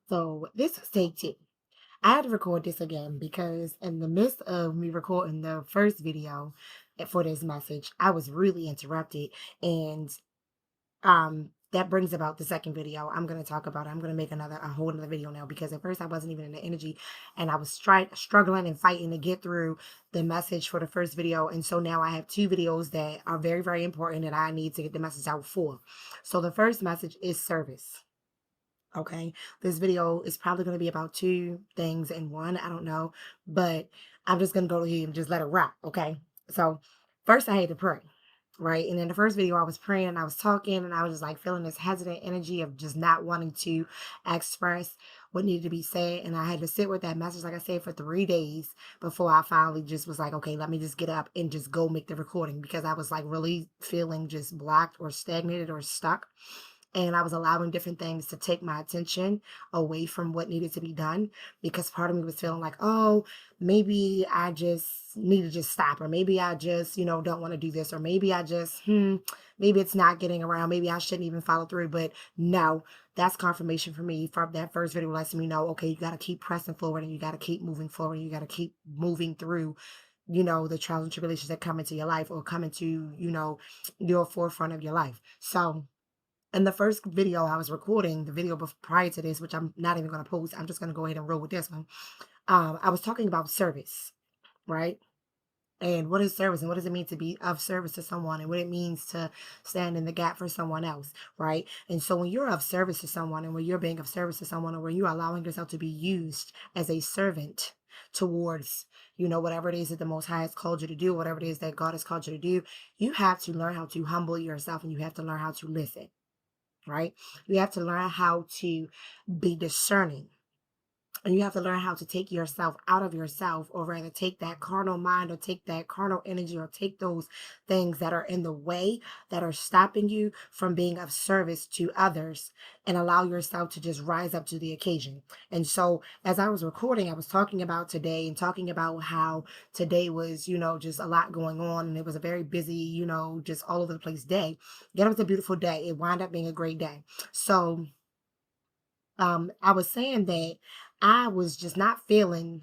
So this was take two. I had to record this again because in the midst of me recording the first video for this message, I was really interrupted. And that brings about the second video I'm going to talk about. I'm going to make a whole another video now because at first I wasn't even in the energy and I was struggling and fighting to get through the message for the first video. And so now I have two videos that are very, very important that I need to get the message out for. So the first message is service. Okay, this video is probably going to be about two things in one. I don't know, but I'm just going to go ahead and just let it rock. Okay, so first I had to pray, right? And in the first video, I was praying and I was talking and I was just like feeling this hesitant energy of just not wanting to express what needed to be said. And I had to sit with that message, like I said, for 3 days before I finally just was like, okay, let me just get up and just go make the recording because I was like really feeling just blocked or stagnated or stuck, and I was allowing different things to take my attention away from what needed to be done because part of me was feeling like, oh, maybe I just need to just stop, or maybe I just, don't want to do this, or maybe I just, maybe it's not getting around, maybe I shouldn't even follow through. But no, that's confirmation for me from that first video lets me know, okay, you got to keep pressing forward and you got to keep moving forward. And you got to keep moving through, the trials and tribulations that come into your life or come into, your forefront of your life. So, in the first video I was recording, the video prior to this, which I'm not even going to post, I'm just going to go ahead and roll with this one. I was talking about service, right? And what is service and what does it mean to be of service to someone and what it means to stand in the gap for someone else, right? And so when you're of service to someone and when you're being of service to someone or when you're allowing yourself to be used as a servant towards, whatever it is that the Most High has called you to do, whatever it is that God has called you to do, you have to learn how to humble yourself and you have to learn how to listen, right? You have to learn how to be discerning. And you have to learn how to take yourself out of yourself, or rather take that carnal mind or take that carnal energy or take those things that are in the way that are stopping you from being of service to others and allow yourself to just rise up to the occasion. And so as I was recording, I was talking about today and talking about how today was, just a lot going on and it was a very busy, just all over the place day. Yet it was a beautiful day. It wound up being a great day. So I was saying that I was just not feeling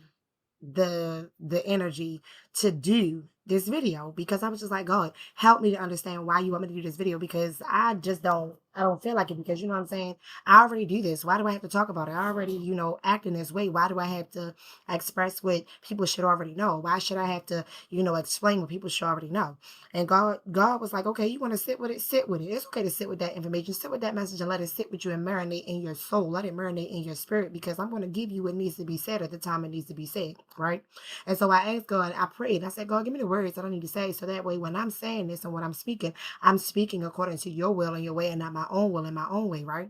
the energy to do this video because I was just like, God, help me to understand why you want me to do this video because I don't feel like it because you know what I'm saying? I already do this. Why do I have to talk about it? I already, act in this way. Why do I have to express what people should already know? Why should I have to, explain what people should already know? And God was like, okay, you want to sit with it, sit with it. It's okay to sit with that information, sit with that message and let it sit with you and marinate in your soul. Let it marinate in your spirit because I'm going to give you what needs to be said at the time it needs to be said, right? And so I asked God, I prayed, I said, God, give me the words that I need to say. So that way, when I'm saying this and when I'm speaking according to your will and your way and not my own will and my own way, right?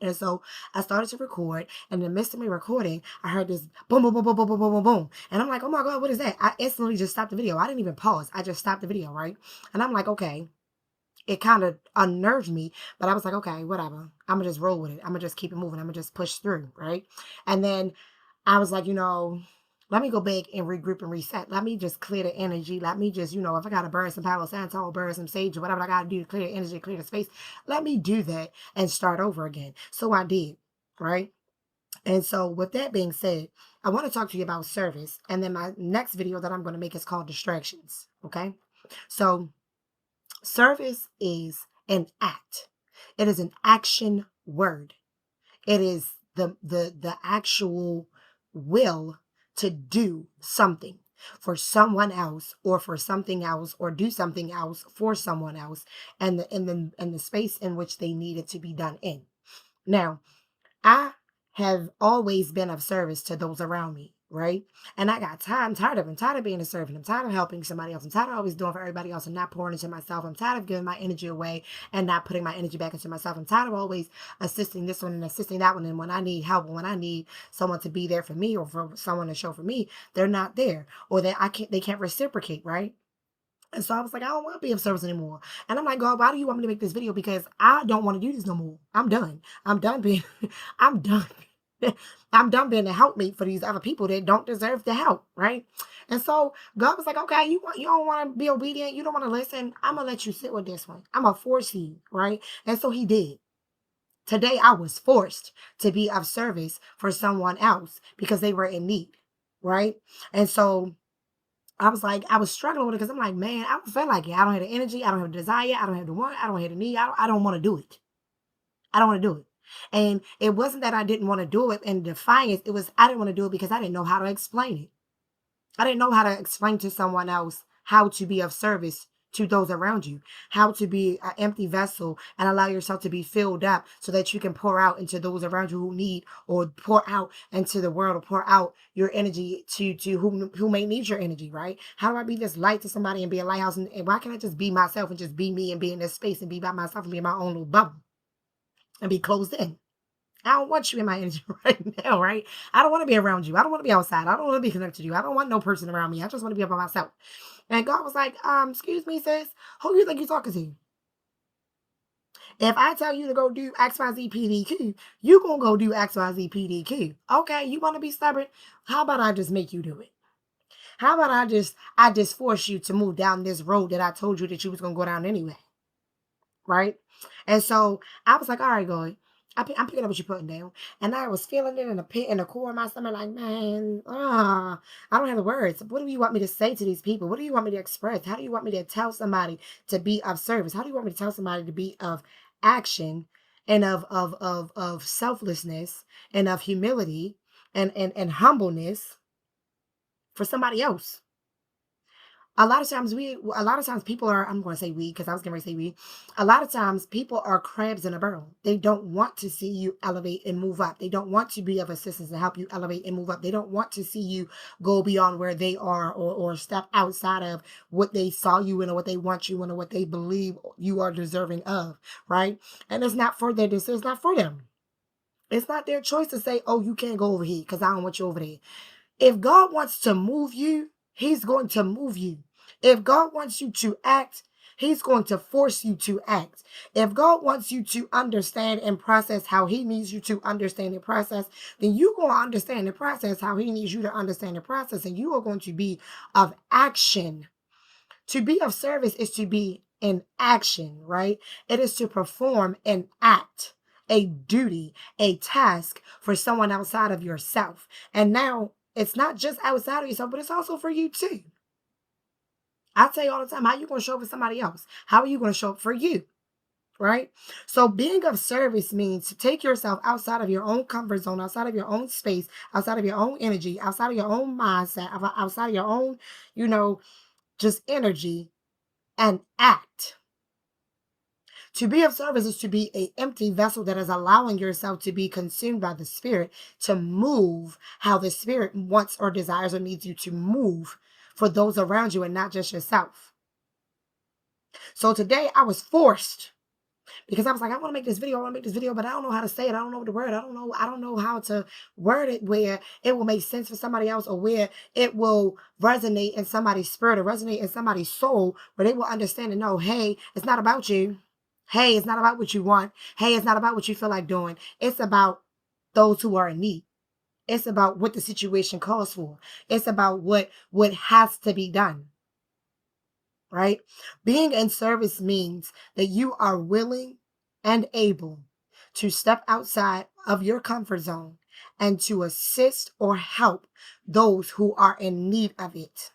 And so I started to record, and in the midst of me recording, I heard this boom, boom, boom, boom, boom, boom, boom, boom, boom. And I'm like, oh my God, what is that? I instantly just stopped the video. I didn't even pause. I just stopped the video, right? And I'm like, okay. It kind of unnerved me, but I was like, okay, whatever. I'm gonna just roll with it. I'm gonna just keep it moving. I'm gonna just push through, right? And then I was like, let me go back and regroup and reset. Let me just clear the energy. Let me just, if I gotta burn some Palo Santo, burn some sage, or whatever I gotta do to clear the energy, clear the space, let me do that and start over again. So I did, right? And so with that being said, I want to talk to you about service. And then my next video that I'm going to make is called distractions. Okay. So service is an act. It is an action word. It is the actual will to do something for someone else or for something else or do something else for someone else and the space in which they need it to be done in. Now, I have always been of service to those around me, right? And I got tired. I'm tired of being a servant. I'm tired of helping somebody else. I'm tired of always doing for everybody else and not pouring into myself. I'm tired of giving my energy away and not putting my energy back into myself. I'm tired of always assisting this one and assisting that one. And when I need help, when I need someone to be there for me or for someone to show for me, they're not there or they can't reciprocate, right? And so I was like, I don't want to be of service anymore. And I'm like, God, why do you want me to make this video? Because I don't want to do this no more. I'm done. I'm done being, I'm done. I'm done being a helpmate for these other people that don't deserve the help, right? And so God was like, okay, you don't want to be obedient, you don't want to listen. I'm gonna let you sit with this one. I'm gonna force you, right? And so he did. Today, I was forced to be of service for someone else because they were in need, right? And so I was like, I was struggling with it because I'm like, man, I don't feel like it. I don't have the energy. I don't have the desire. I don't have the want. I don't have the need. I don't want to do it. I don't want to do it. And it wasn't that I didn't want to do it in defiance. It was I didn't want to do it because I didn't know how to explain it. I didn't know how to explain to someone else how to be of service to those around you, how to be an empty vessel and allow yourself to be filled up so that you can pour out into those around you who need, or pour out into the world, or pour out your energy to who may need your energy, right? How do I be this light to somebody and be a lighthouse? And why can't I just be myself and just be me and be in this space and be by myself and be in my own little bubble and be closed in? I don't want you in my energy right now, right? I don't want to be around you. I don't want to be outside. I don't want to be connected to you. I don't want no person around me. I just want to be by myself. And God was like, excuse me, sis, who you think you're talking to? If I tell you to go do XYZ PDQ, you gonna go do XYZ PDQ. Okay, you want to be stubborn? How about I just make you do it? How about I just force you to move down this road that I told you that you was gonna go down anyway? Right? And so I was like, all right, God, I'm picking up what you're putting down. And I was feeling it in the pit, in the core of my stomach, like, man, I don't have the words. What do you want me to say to these people? What do you want me to express? How do you want me to tell somebody to be of service? How do you want me to tell somebody to be of action and of selflessness and of humility and humbleness for somebody else? A lot of times people are, I'm going to say we, because I was going to say we. A lot of times people are crabs in a barrel. They don't want to see you elevate and move up. They don't want to be of assistance and help you elevate and move up. They don't want to see you go beyond where they are, or step outside of what they saw you in, or what they want you in, or what they believe you are deserving of, right? And it's not for their decision. It's not for them. It's not their choice to say, oh, you can't go over here because I don't want you over there. If God wants to move you, he's going to move you. If God wants you to act, he's going to force you to act. If God wants you to understand and process how he needs you to understand and process, then you're going to understand and process how he needs you to understand and process, and you are going to be of action. To be of service is to be in action, right? It is to perform an act, a duty, a task for someone outside of yourself. And now it's not just outside of yourself, but it's also for you too. I tell you all the time, how are you going to show up for somebody else? How are you going to show up for you? Right? So being of service means to take yourself outside of your own comfort zone, outside of your own space, outside of your own energy, outside of your own mindset, outside of your own, just energy, and act. To be of service is to be an empty vessel that is allowing yourself to be consumed by the Spirit, to move how the Spirit wants or desires or needs you to move for those around you and not just yourself. So today I was forced, because I was like, I want to make this video, but I don't know how to say it. I don't know the word. I don't know how to word it where it will make sense for somebody else, or where it will resonate in somebody's spirit, or resonate in somebody's soul, where they will understand and know, hey, it's not about you. Hey, it's not about what you want. Hey, it's not about what you feel like doing. It's about those who are in need. It's about what the situation calls for. It's about what has to be done. Right? Being in service means that you are willing and able to step outside of your comfort zone and to assist or help those who are in need of it.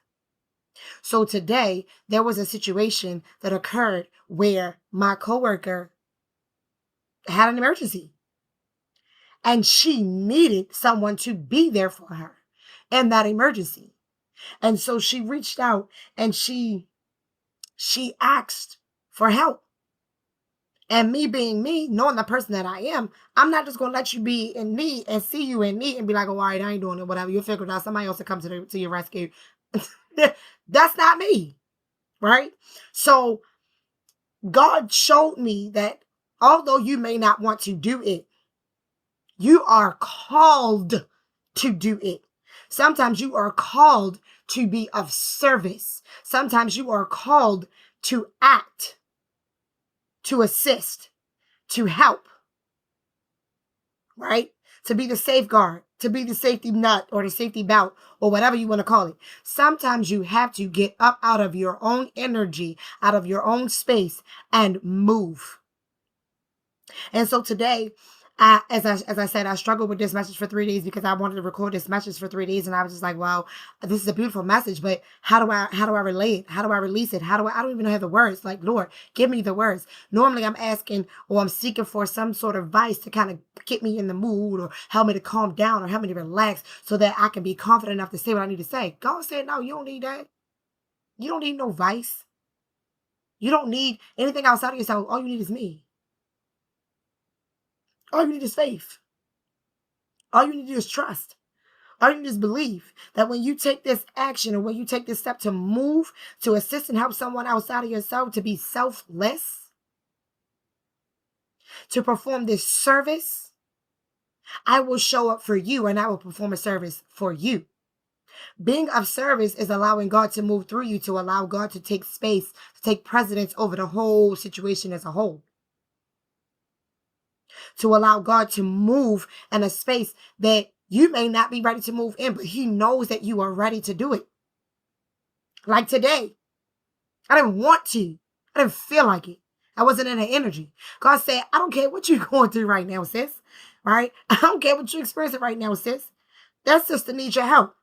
So today, there was a situation that occurred where my coworker had an emergency, and she needed someone to be there for her in that emergency. And so she reached out and she asked for help. And me being me, knowing the person that I am, I'm not just going to let you be in need and see you in need and be like, oh, all right, I ain't doing it, whatever. You'll figure it out. Somebody else will come to your rescue. That's not me, right? So God showed me that although you may not want to do it, you are called to do it. Sometimes you are called to be of service. Sometimes you are called to act, to assist, to help, right? To be the safeguard, to be the safety nut or the safety belt or whatever you want to call it. Sometimes you have to get up out of your own energy, out of your own space, and move. And so today, as I said, I struggled with this message for 3 days because I wanted to record this message for 3 days, and I was just like, "Well, this is a beautiful message, but how do I relay it? How do I release it? I don't even have the words. Like, Lord, give me the words." Normally, I'm asking or I'm seeking for some sort of advice to kind of get me in the mood or help me to calm down or help me to relax so that I can be confident enough to say what I need to say. God said, "No, you don't need that. You don't need no vice. You don't need anything outside of yourself. All you need is me. All you need is faith. All you need to do is trust. All you need is believe that when you take this action or when you take this step to move, to assist and help someone outside of yourself, to be selfless, to perform this service, I will show up for you and I will perform a service for you. Being of service is allowing God to move through you, to allow God to take space, to take precedence over the whole situation as a whole, to allow God to move in a space that you may not be ready to move in, but He knows that you are ready to do it. Like today, I didn't want to. I didn't feel like it. I wasn't in the energy. God said, I don't care what you're going through right now, sis. Right? I don't care what you're experiencing right now, sis. That sister needs your help.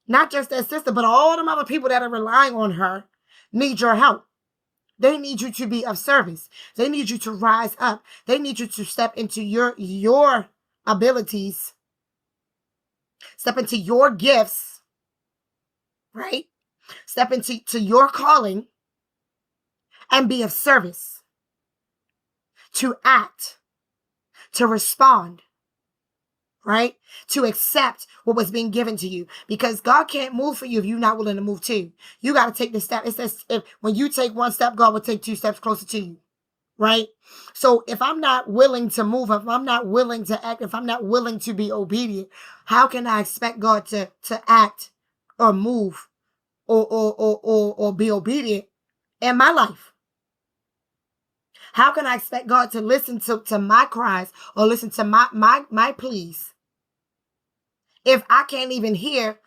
Not just that sister, but all them other people that are relying on her need your help. They need you to be of service. They need you to rise up. They need you to step into your abilities, step into your gifts, right? Step into your calling and be of service, to act, to respond, right? To accept what was being given to you, because God can't move for you if you're not willing to move too. You got to take the step. It says when you take one step, God will take 2 steps closer to you, right? So if I'm not willing to move, if I'm not willing to act, if I'm not willing to be obedient, how can I expect God to act or move or be obedient in my life? How can I expect God to listen to my cries or listen to my pleas if I can't even hear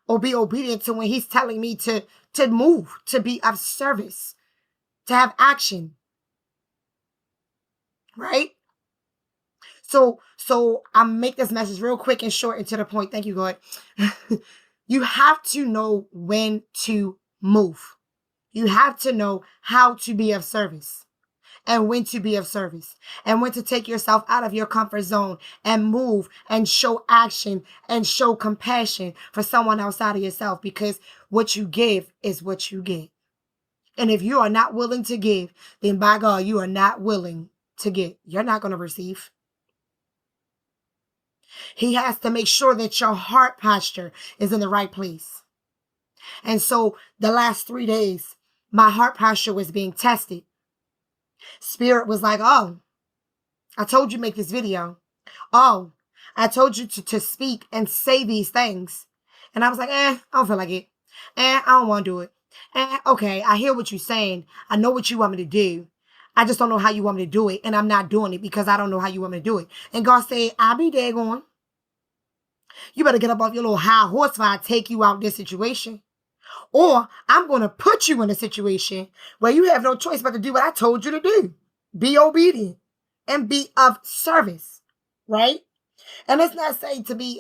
or be obedient to when He's telling me to move, to be of service, to have action, right? So I make this message real quick and short and to the point. Thank you, God. You have to know when to move. You have to know how to be of service and when to be of service and when to take yourself out of your comfort zone and move and show action and show compassion for someone outside of yourself, because what you give is what you get. And if you are not willing to give, then by God, you are not willing to get. You're not going to receive. He has to make sure that your heart posture is in the right place. And so the last 3 days, my heart posture was being tested. Spirit was like, oh, I told you make this video. Oh, I told you to speak and say these things. And I was like, I don't feel like it. I don't want to do it. Okay, I hear what you're saying. I know what you want me to do. I just don't know how you want me to do it. And I'm not doing it because I don't know how you want me to do it. And God said, I'll be daggone. You better get up off your little high horse if I take you out this situation. Or I'm going to put you in a situation where you have no choice but to do what I told you to do. Be obedient and be of service, right? And it's not saying to be,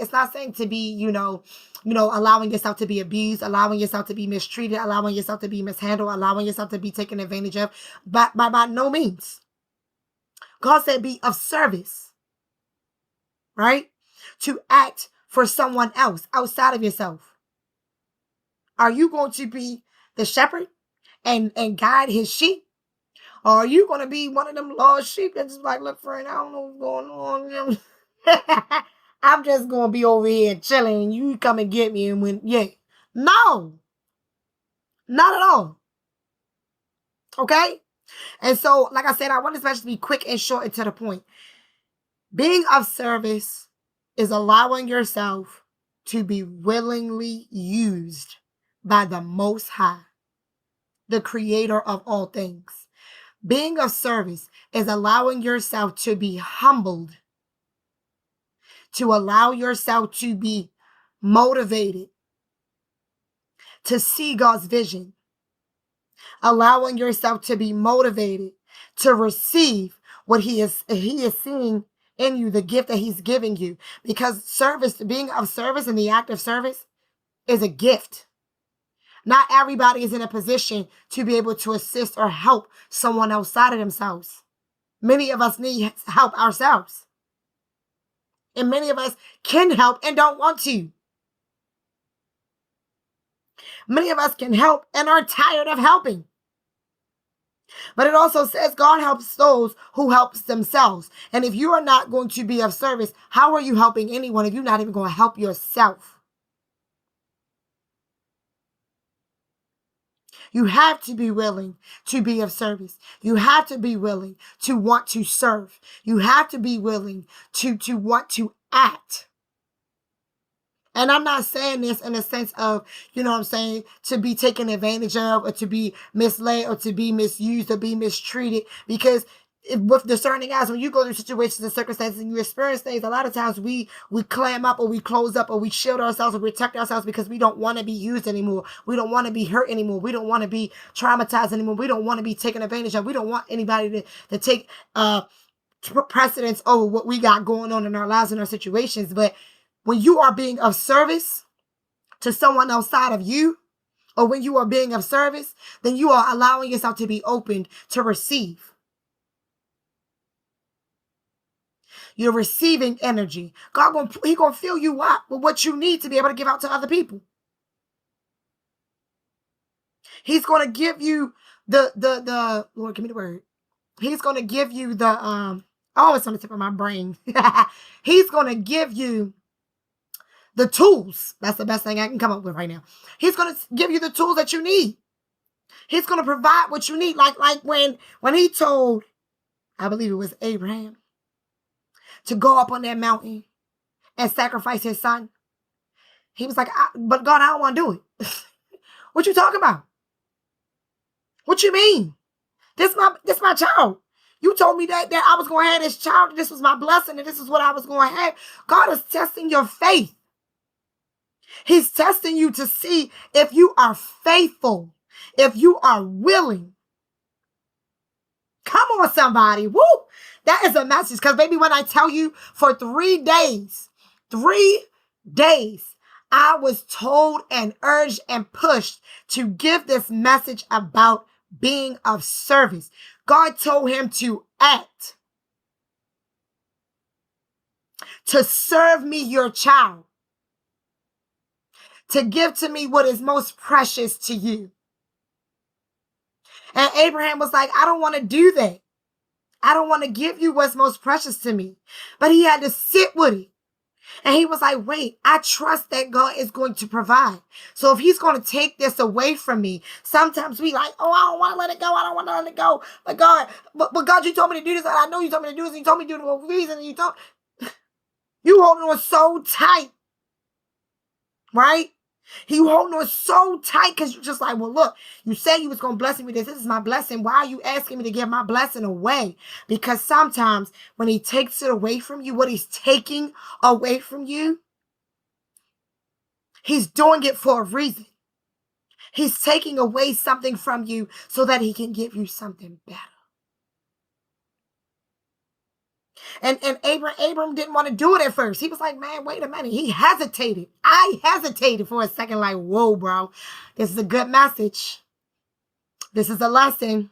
allowing yourself to be abused, allowing yourself to be mistreated, allowing yourself to be mishandled, allowing yourself to be taken advantage of, but by no means. God said be of service, right? To act for someone else outside of yourself. Are you going to be the shepherd and guide his sheep? Or are you going to be one of them lost sheep that's just like, look, friend, I don't know what's going on. I'm just going to be over here chilling and you come and get me. And no, not at all. Okay. And so, like I said, I want this message to be quick and short and to the point. Being of service is allowing yourself to be willingly used by the Most High, the creator of all things. Being of service is allowing yourself to be humbled, to allow yourself to be motivated, to see God's vision, allowing yourself to be motivated, to receive what he is seeing in you, the gift that he's giving you. Because service, being of service and the act of service is a gift. Not everybody is in a position to be able to assist or help someone outside of themselves. Many of us need help ourselves. And many of us can help and don't want to. Many of us can help and are tired of helping. But it also says God helps those who helps themselves. And if you are not going to be of service, how are you helping anyone if you're not even going to help yourself? You have to be willing to be of service. You have to be willing to want to serve. You have to be willing to want to act. And I'm not saying this in a sense of, you know what I'm saying, to be taken advantage of or to be misled or to be misused or be mistreated. Because with discerning eyes, when you go through situations and circumstances and you experience things, a lot of times we clam up or we close up or we shield ourselves or protect ourselves because we don't want to be used anymore. We don't want to be hurt anymore. We don't want to be traumatized anymore. We don't want to be taken advantage of. We don't want anybody to take precedence over what we got going on in our lives and our situations. But when you are being of service to someone outside of you, or when you are being of service, then you are allowing yourself to be opened to receive. You're receiving energy. He gonna fill you up with what you need to be able to give out to other people. He's gonna give you the Lord, give me the word. He's gonna give you the oh, it's on the tip of my brain. He's gonna give you the tools. That's the best thing I can come up with right now. He's going to give you the tools that you need. He's going to provide what you need. Like when he told, I believe it was Abraham, to go up on that mountain and sacrifice his son. He was like, but God, I don't want to do it. What you talking about? What you mean? This my child. You told me that I was going to have this child. This was my blessing and this is what I was going to have. God is testing your faith. He's testing you to see if you are faithful, if you are willing. Come on, somebody. Woo! That is a message. Because, baby, when I tell you for 3 days, I was told and urged and pushed to give this message about being of service. God told him to act, to serve me, your child, to give to me what is most precious to you. And Abraham was like, I don't want to do that. I don't want to give you what's most precious to me. But he had to sit with it. And he was like, wait, I trust that God is going to provide. So if he's going to take this away from me, sometimes we like, oh, I don't want to let it go. I don't want to let it go. But God, you told me to do this. And I know you told me to do this. And you told me to do it for a reason. And you holding on so tight. Right? He holding on so tight because you're just like, well, look, you said you was going to bless me with this. This is my blessing. Why are you asking me to give my blessing away? Because sometimes when he takes it away from you, what he's taking away from you, he's doing it for a reason. He's taking away something from you so that he can give you something better. And Abram didn't want to do it at first. He was like, man, wait a minute. He hesitated. I hesitated for a second, like, whoa, bro. This is a good message. This is a lesson.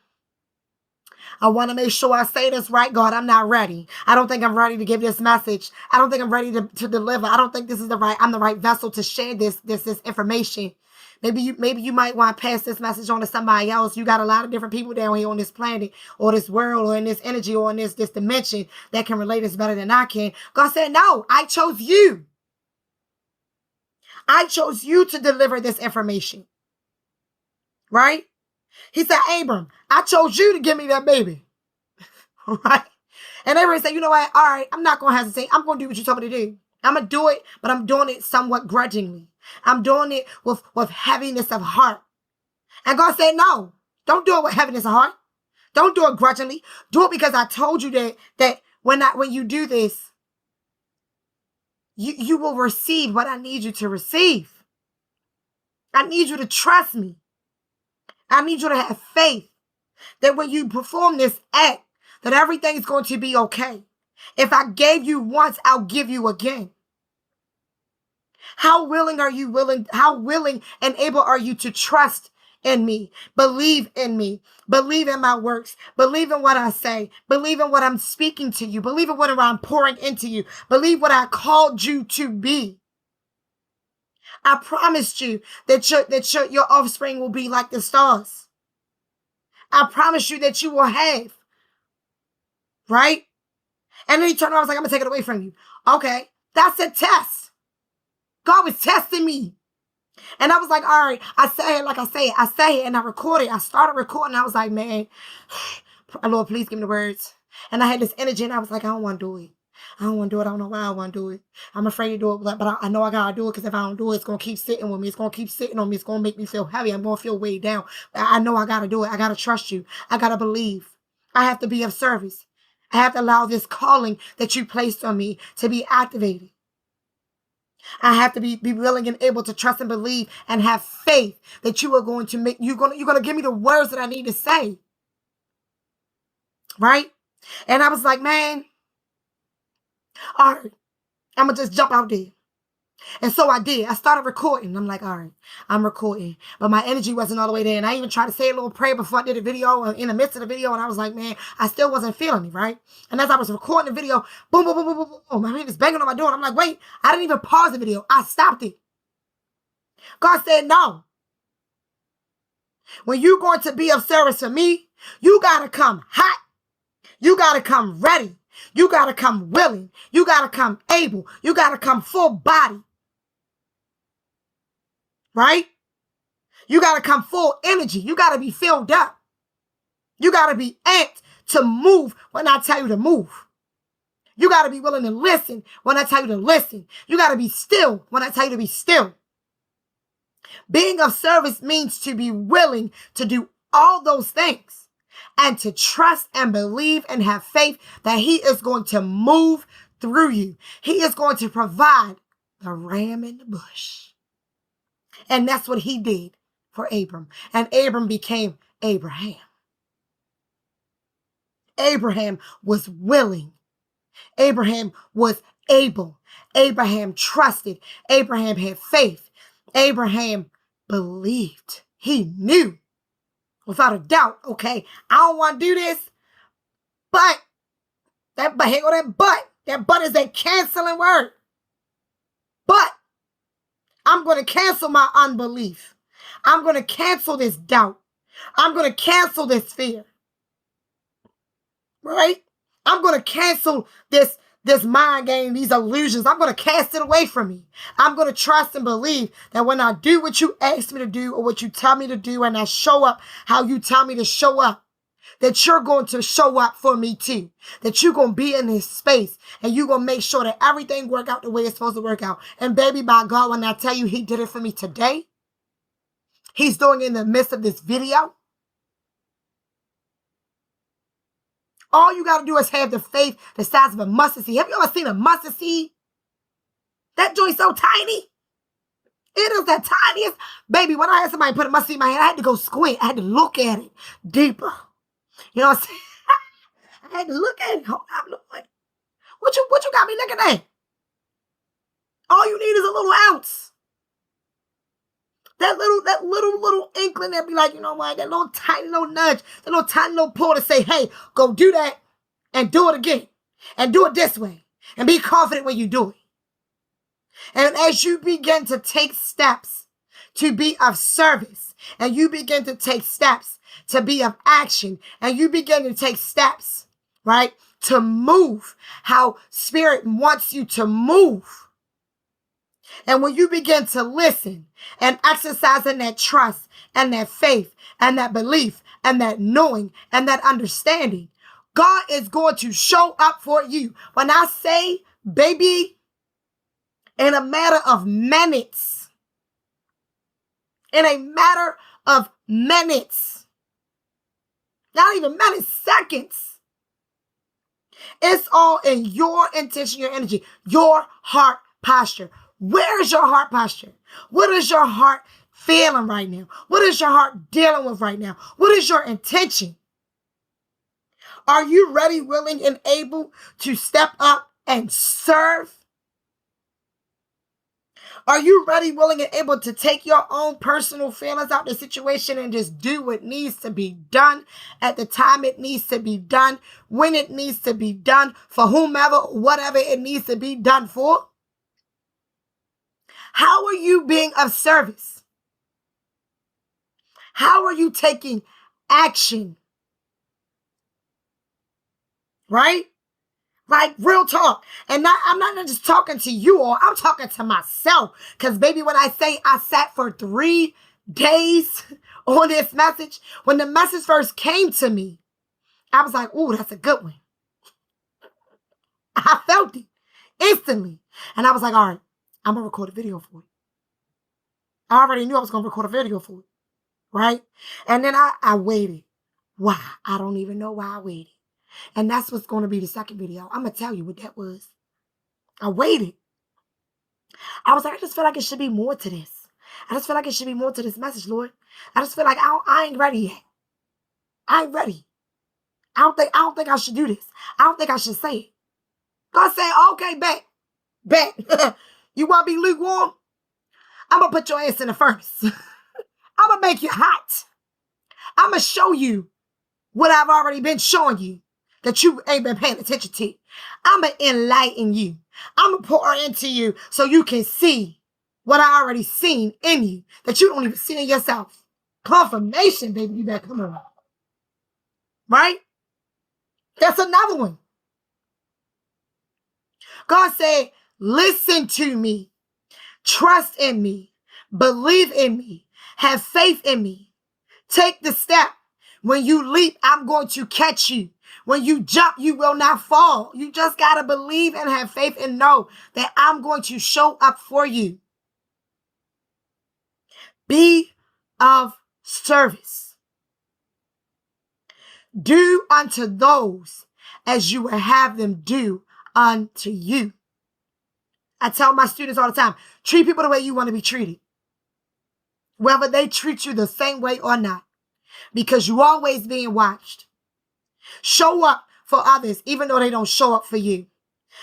I want to make sure I say this right, God. I'm not ready. I don't think I'm ready to give this message. I don't think I'm ready to deliver. I don't think this is I'm the right vessel to share this information. Maybe you might want to pass this message on to somebody else. You got a lot of different people down here on this planet or this world or in this energy or in this dimension that can relate this better than I can. God said, no, I chose you. I chose you to deliver this information. Right? He said, Abram, I chose you to give me that baby. Right? And Abraham said, you know what? All right, I'm not going to hesitate. I'm going to do what you told me to do. I'm going to do it, but I'm doing it somewhat grudgingly. I'm doing it with heaviness of heart. And God said, no, don't do it with heaviness of heart. Don't do it grudgingly. Do it because I told you that when you do this, you will receive what I need you to receive. I need you to trust me. I need you to have faith that when you perform this act, that everything's going to be okay. If I gave you once, I'll give you again. How willing and able are you to trust in me, believe in me, believe in my works, believe in what I say, believe in what I'm speaking to you, believe in what I'm pouring into you, believe what I called you to be. I promised you that your offspring will be like the stars. I promise you that you will have, right? And then he turned around and was like, I'm going to take it away from you. Okay, that's a test. God was testing me. And I was like, all right, I say it like I say it. I say it and I recorded. I started recording. I was like, man, Lord, please give me the words. And I had this energy and I was like, I don't want to do it. I don't want to do it. I don't know why I want to do it. I'm afraid to do it, but I know I got to do it because if I don't do it, it's going to keep sitting with me. It's going to keep sitting on me. It's going to make me feel heavy. I'm going to feel weighed down. I know I got to do it. I got to trust you. I got to believe. I have to be of service. I have to allow this calling that you placed on me to be activated. I have to be willing and able to trust and believe and have faith that you are going to make, you're going to give me the words that I need to say. Right? And I was like, man, all right, I'm going to just jump out there. And so I did. I started recording. I'm like, all right, I'm recording. But my energy wasn't all the way there. And I even tried to say a little prayer before I did the video, in the midst of the video. And I was like, man, I still wasn't feeling it, right? And as I was recording the video, boom, boom, boom, boom, boom, boom. My hand is banging on my door. And I'm like, wait, I didn't even pause the video. I stopped it. God said, no. When you're going to be of service to me, you got to come hot. You got to come ready. You got to come willing. You got to come able. You got to come full body. Right? You got to come full energy. You got to be filled up. You got to be amped to move when I tell you to move. You got to be willing to listen when I tell you to listen. You got to be still when I tell you to be still. Being of service means to be willing to do all those things and to trust and believe and have faith that he is going to move through you. He is going to provide the ram in the bush. And that's what he did for Abram. And Abram became Abraham. Abraham was willing. Abraham was able. Abraham trusted. Abraham had faith. Abraham believed. He knew without a doubt, okay, I don't want to do this, but that but is that canceling word. But I'm going to cancel my unbelief. I'm going to cancel this doubt. I'm going to cancel this fear. Right? I'm going to cancel this mind game, these illusions. I'm going to cast it away from me. I'm going to trust and believe that when I do what you ask me to do or what you tell me to do and I show up how you tell me to show up, that you're going to show up for me too. That you're going to be in this space and you're going to make sure that everything work out the way it's supposed to work out. And baby, by God, when I tell you he did it for me today, he's doing it in the midst of this video. All you got to do is have the faith the size of a mustard seed. Have you ever seen a mustard seed? That joint's so tiny. It is the tiniest. Baby, when I had somebody put a mustard seed in my hand, I had to go squint. I had to look at it deeper. You know what I'm saying? I had to look at it. Hold on, Lord. What you got me looking at? All you need is a little ounce. That little inkling that be like, you know what? That little tiny little nudge, that little tiny little pull to say, hey, go do that and do it again. And do it this way. And be confident when you do it. And as you begin to take steps to be of service, and you begin to take steps to be of action, and you begin to take steps, right, to move how Spirit wants you to move. And when you begin to listen and exercise in that trust and that faith and that belief and that knowing and that understanding, God is going to show up for you. When I say, baby, in a matter of minutes, not even minutes, seconds. It's all in your intention, your energy, your heart posture. Where is your heart posture? What is your heart feeling right now? What is your heart dealing with right now? What is your intention? Are you ready, willing, and able to step up and serve? Are you ready, willing, and able to take your own personal feelings out of the situation and just do what needs to be done at the time it needs to be done, when it needs to be done, for whomever, whatever it needs to be done for? How are you being of service? How are you taking action? Right? Like real talk. And I'm not just talking to you all, I'm talking to myself. Because baby, when I say I sat for 3 days on this message, when the message first came to me, I was like, ooh, that's a good one. I felt it instantly. And I was like, all right, I'm going to record a video for it. I already knew I was going to record a video for it. Right? And then I waited. Why? I don't even know why I waited. And that's what's going to be the second video. I'm going to tell you what that was. I waited. I was like, I just feel like it should be more to this. I just feel like it should be more to this message, Lord. I just feel like I ain't ready yet. I ain't ready. I don't think I should do this. I don't think I should say it. God said, okay, bet. You want to be lukewarm? I'm going to put your ass in the furnace. I'm going to make you hot. I'm going to show you what I've already been showing you that you ain't been paying attention to. I'm going to enlighten you. I'm going to pour into you so you can see what I already seen in you that you don't even see in yourself. Confirmation, baby. You better come on. Right? That's another one. God said, listen to me. Trust in me. Believe in me. Have faith in me. Take the step. When you leap, I'm going to catch you. When you jump, you will not fall. You just got to believe and have faith and know that I'm going to show up for you. Be of service. Do unto those as you will have them do unto you. I tell my students all the time, treat people the way you want to be treated. Whether they treat you the same way or not. Because you're always being watched. Show up for others, even though they don't show up for you.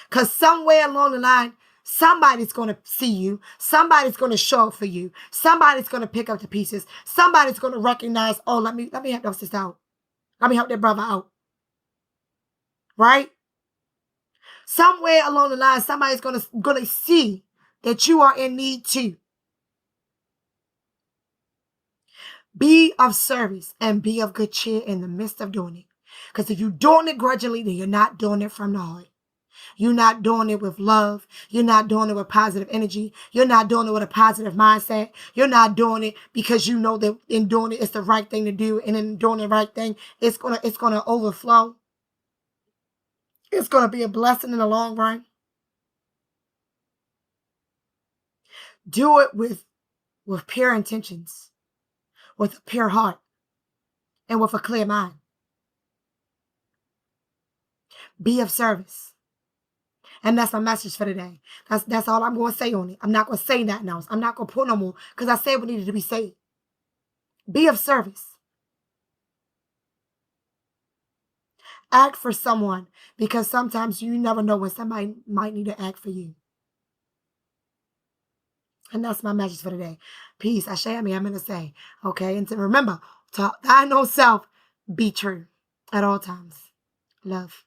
Because somewhere along the line, somebody's going to see you. Somebody's going to show up for you. Somebody's going to pick up the pieces. Somebody's going to recognize, oh, let me help that sister out. Let me help that brother out. Right? Somewhere along the line, somebody's going to see that you are in need too. Be of service and be of good cheer in the midst of doing it. Because if you're doing it grudgingly, then you're not doing it from the heart. You're not doing it with love. You're not doing it with positive energy. You're not doing it with a positive mindset. You're not doing it because you know that in doing it, it's the right thing to do. And in doing the right thing, it's gonna overflow. It's gonna be a blessing in the long run. Do it with pure intentions, with a pure heart, and with a clear mind. Be of service. And that's my message for today. That's all I'm going to say on it. I'm not going to say nothing else. I'm not going to put no more because I said what needed to be said. Be of service. Act for someone because sometimes you never know when somebody might need to act for you. And that's my message for today. Peace. I share me. I'm going to say. Okay. And to remember, to thine own self, be true at all times. Love.